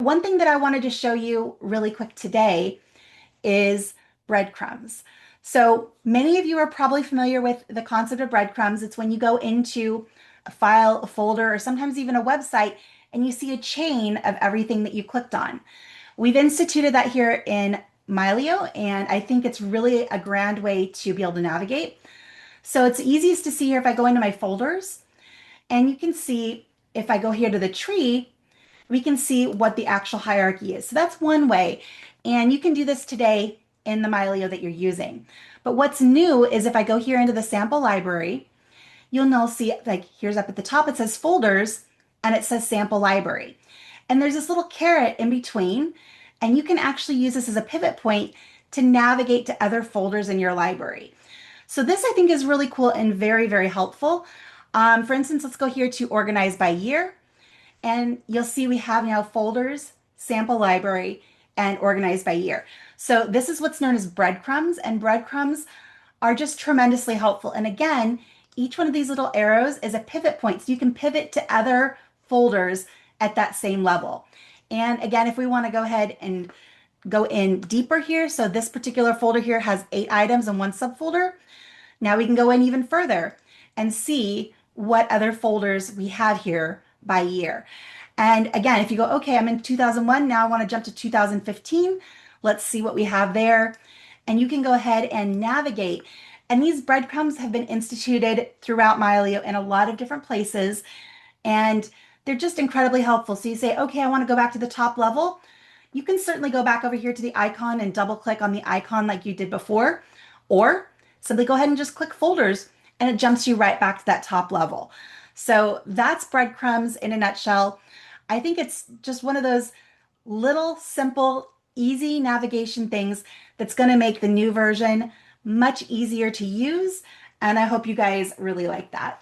One thing that I wanted to show you really quick today is breadcrumbs. So many of you are probably familiar with the concept of breadcrumbs. It's when you go into a file, a folder, or sometimes even a website, and you see a chain of everything that you clicked on. We've instituted that here in Mylio, and I think it's really a grand way to be able to navigate. So it's easiest to see here if I go into my folders, and you can see if I go here to the tree, we can see what the actual hierarchy is. So that's one way. And you can do this today in the Mylio that you're using. But what's new is if I go here into the sample library, you'll now see like here's up at the top, it says folders and it says sample library. And there's this little caret in between, and you can actually use this as a pivot point to navigate to other folders in your library. So this I think is really cool and very, very helpful. For instance, let's go here to organize by year. And you'll see we have now folders, sample library, and organized by year. So this is what's known as breadcrumbs, and breadcrumbs are just tremendously helpful. And again, each one of these little arrows is a pivot point. So you can pivot to other folders at that same level. And again, if we want to go ahead and go in deeper here, so this particular folder here has 8 items in one subfolder. Now we can go in even further and see what other folders we have here by year. And again, if you go, okay, I'm in 2001, now I want to jump to 2015. Let's see what we have there. And you can go ahead and navigate. And these breadcrumbs have been instituted throughout Mylio in a lot of different places. And they're just incredibly helpful. So you say, okay, I want to go back to the top level. You can certainly go back over here to the icon and double click on the icon like you did before, or simply go ahead and just click folders and it jumps you right back to that top level. So that's breadcrumbs in a nutshell. I think it's just one of those little, simple, easy navigation things that's going to make the new version much easier to use. And I hope you guys really like that.